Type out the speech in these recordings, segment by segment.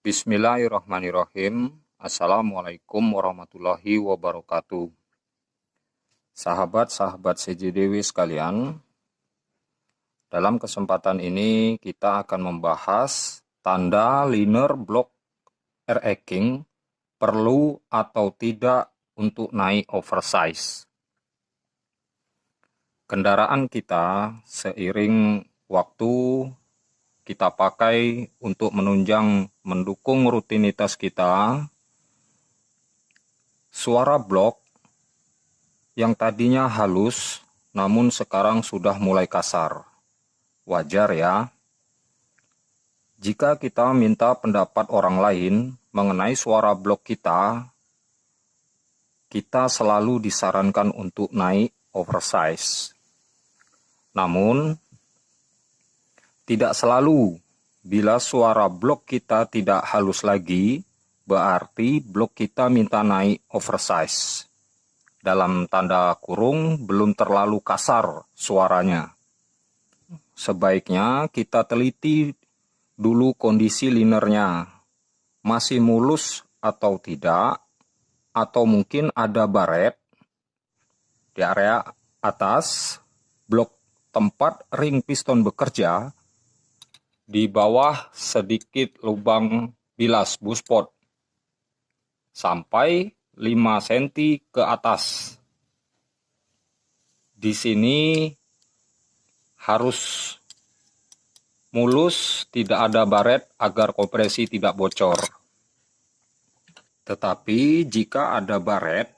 Bismillahirrahmanirrahim. Assalamualaikum warahmatullahi wabarakatuh. Sahabat-sahabat CJDW sekalian, dalam kesempatan ini kita akan membahas tanda liner block R-Eking perlu atau tidak untuk naik oversize. Kendaraan kita seiring waktu kita pakai untuk menunjang mendukung rutinitas kita, suara blok yang tadinya halus namun sekarang sudah mulai kasar. Wajar ya. Jika kita minta pendapat orang lain mengenai suara blok kita selalu disarankan untuk naik oversize. Namun tidak selalu. Bila suara blok kita tidak halus lagi, berarti blok kita minta naik oversize. Dalam tanda kurung, belum terlalu kasar suaranya. Sebaiknya kita teliti dulu kondisi linernya. Masih mulus atau tidak, atau mungkin ada baret di area atas blok tempat ring piston bekerja. Di bawah sedikit lubang bilas buspot sampai 5 cm ke atas. Di sini harus mulus, tidak ada baret agar kompresi tidak bocor. Tetapi jika ada baret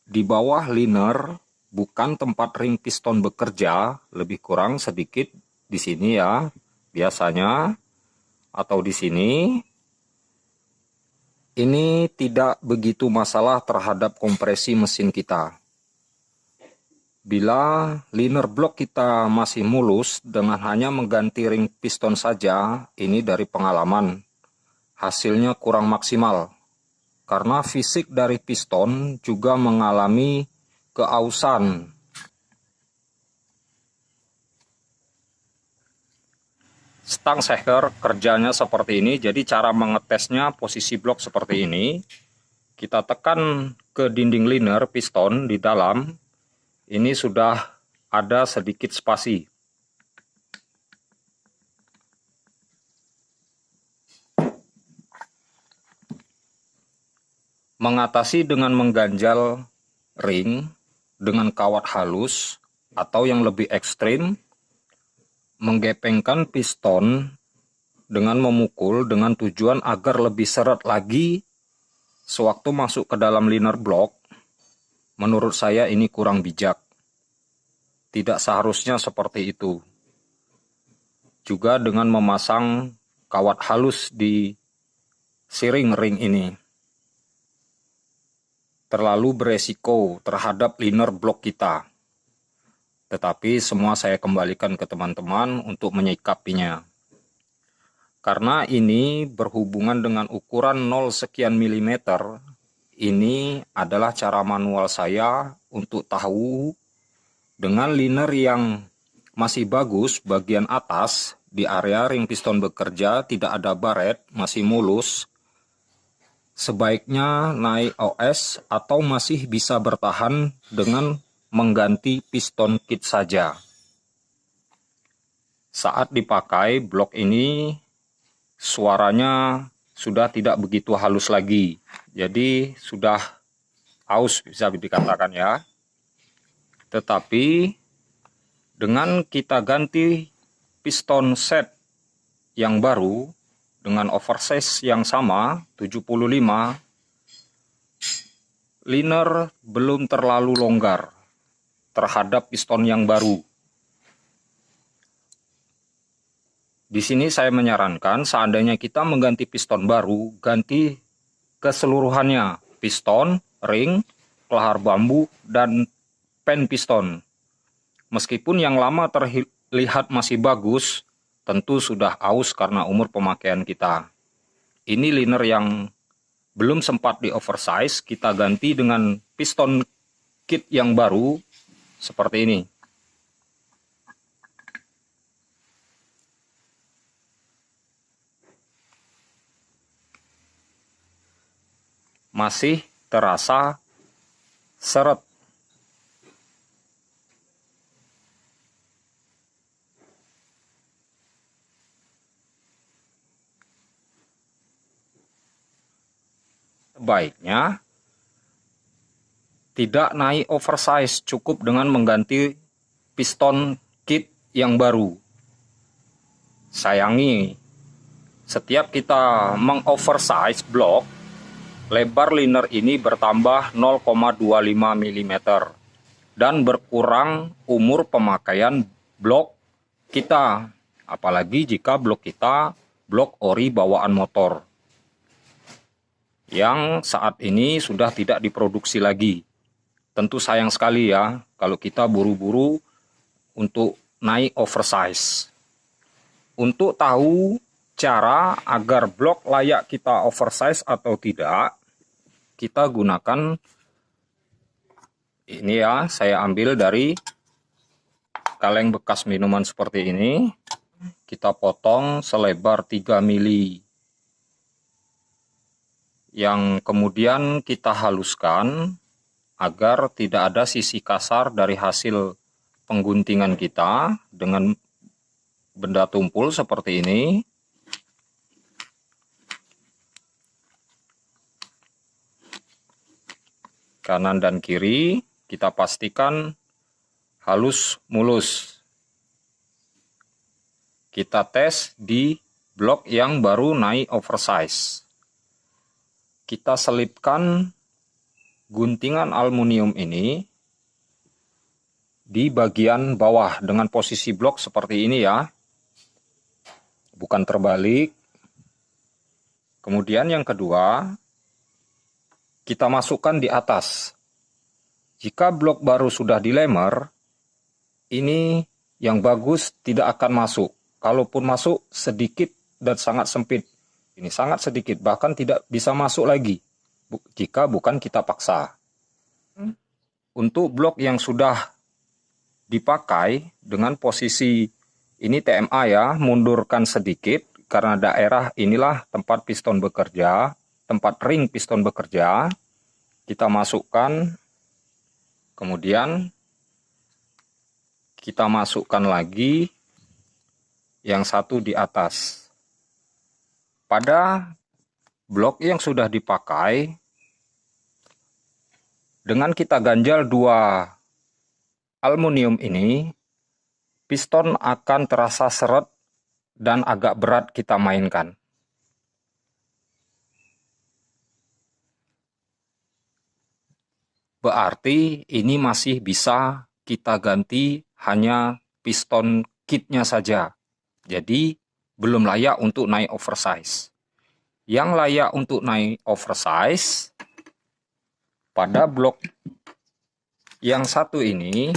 di bawah liner, bukan tempat ring piston bekerja, lebih kurang sedikit di sini ya, biasanya, atau di sini, ini tidak begitu masalah terhadap kompresi mesin kita. Bila liner blok kita masih mulus dengan hanya mengganti ring piston saja, ini dari pengalaman, hasilnya kurang maksimal. Karena fisik dari piston juga mengalami keausan. Stang shaker kerjanya seperti ini, jadi cara mengetesnya posisi blok seperti ini. Kita tekan ke dinding liner piston di dalam, ini sudah ada sedikit spasi. Mengatasi dengan mengganjal ring dengan kawat halus atau yang lebih ekstrim, menggepengkan piston dengan memukul dengan tujuan agar lebih seret lagi sewaktu masuk ke dalam liner block. Menurut saya ini kurang bijak. Tidak seharusnya seperti itu. Juga dengan memasang kawat halus di siring ring ini terlalu beresiko terhadap liner block kita. Tetapi semua saya kembalikan ke teman-teman untuk menyikapinya. Karena ini berhubungan dengan ukuran 0 sekian milimeter, ini adalah cara manual saya untuk tahu dengan liner yang masih bagus bagian atas di area ring piston bekerja, tidak ada baret, masih mulus, sebaiknya naik OS atau masih bisa bertahan dengan mengganti piston kit saja. Saat dipakai blok ini suaranya sudah tidak begitu halus lagi. Jadi sudah aus bisa dikatakan ya. Tetapi dengan kita ganti piston set yang baru dengan oversize yang sama 75, liner belum terlalu longgar terhadap piston yang baru. Di sini saya menyarankan seandainya kita mengganti piston baru, ganti keseluruhannya, piston, ring, kelahar bambu, dan pen piston. Meskipun yang lama terlihat masih bagus, tentu sudah aus karena umur pemakaian kita. Ini liner yang belum sempat di oversize, kita ganti dengan piston kit yang baru, seperti ini. masih terasa seret. Baiknya tidak naik oversize, cukup dengan mengganti piston kit yang baru. Sayangi, setiap kita mengoversize blok, lebar liner ini bertambah 0,25 mm dan berkurang umur pemakaian blok kita, apalagi jika blok kita blok ori bawaan motor yang saat ini sudah tidak diproduksi lagi. Tentu sayang sekali ya kalau kita buru-buru untuk naik oversize. Untuk tahu cara agar blok layak kita oversize atau tidak, kita gunakan ini ya, saya ambil dari kaleng bekas minuman seperti ini. Kita potong selebar 3 mili. Yang kemudian kita haluskan agar tidak ada sisi kasar dari hasil pengguntingan kita dengan benda tumpul seperti ini. Kanan dan kiri kita pastikan halus mulus. Kita tes di blok yang baru naik oversize. Kita selipkan guntingan aluminium ini di bagian bawah dengan posisi blok seperti ini ya, bukan terbalik. Kemudian yang kedua, kita masukkan di atas. Jika blok baru sudah dilemer, ini yang bagus tidak akan masuk. Kalaupun masuk sedikit dan sangat sempit. Ini sangat sedikit, bahkan tidak bisa masuk lagi jika bukan kita paksa. Untuk blok yang sudah dipakai dengan posisi ini TMA ya, mundurkan sedikit karena daerah inilah tempat piston bekerja, tempat ring piston bekerja. Kita masukkan, kemudian kita masukkan lagi yang satu di atas. Pada blok yang sudah dipakai, dengan kita ganjal dua aluminium ini, piston akan terasa seret dan agak berat kita mainkan. Berarti ini masih bisa kita ganti hanya piston kitnya saja. Jadi belum layak untuk naik oversize. Yang layak untuk naik oversize pada blok yang satu ini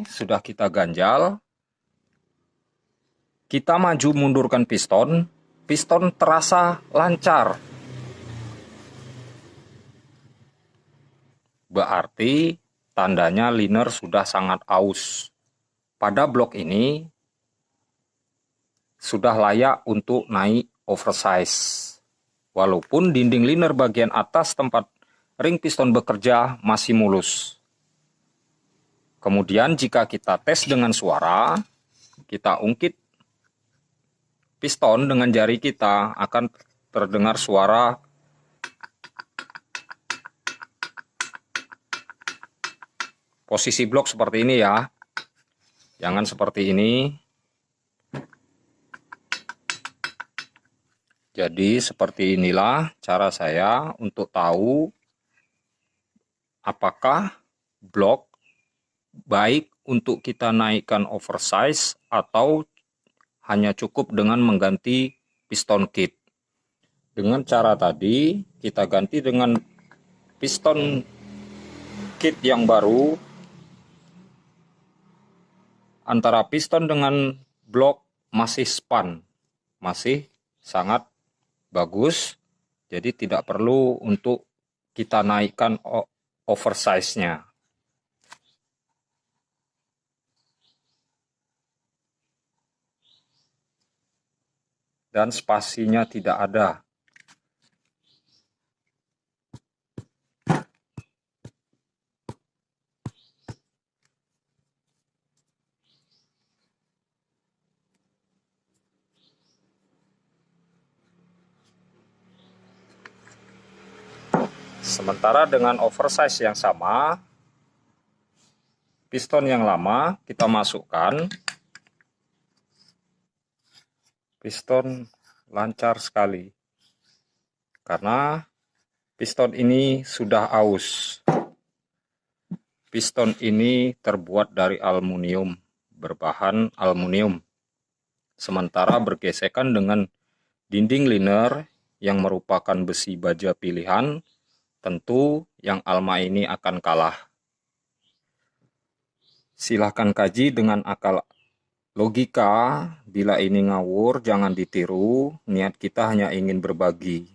sudah kita ganjal. Kita maju mundurkan piston, piston terasa lancar. Berarti tandanya liner sudah sangat aus. Pada blok ini sudah layak untuk naik oversize. Walaupun dinding liner bagian atas tempat ring piston bekerja masih mulus. Kemudian jika kita tes dengan suara, kita ungkit piston dengan jari kita, akan terdengar suara posisi blok seperti ini ya. Jangan seperti ini. Jadi seperti inilah cara saya untuk tahu apakah blok baik untuk kita naikkan oversize atau hanya cukup dengan mengganti piston kit. Dengan cara tadi kita ganti dengan piston kit yang baru. Antara piston dengan blok masih span, masih sangat bagus, jadi tidak perlu untuk kita naikkan oversize-nya. Dan spasinya tidak ada. Sementara dengan oversize yang sama, piston yang lama kita masukkan. Piston lancar sekali. Karena piston ini sudah aus. Piston ini terbuat dari aluminium, berbahan aluminium. Sementara bergesekan dengan dinding liner yang merupakan besi baja pilihan, tentu yang Alma ini akan kalah. Silahkan kaji dengan akal logika, bila ini ngawur jangan ditiru, niat kita hanya ingin berbagi.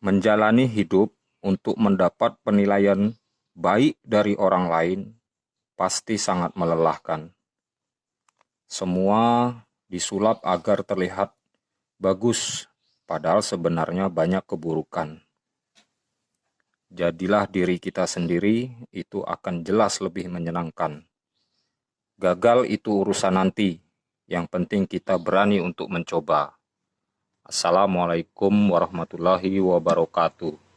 Menjalani hidup untuk mendapat penilaian baik dari orang lain pasti sangat melelahkan. Semua disulap agar terlihat bagus, padahal sebenarnya banyak keburukan. Jadilah diri kita sendiri, itu akan jelas lebih menyenangkan. Gagal itu urusan nanti, yang penting kita berani untuk mencoba. Assalamualaikum warahmatullahi wabarakatuh.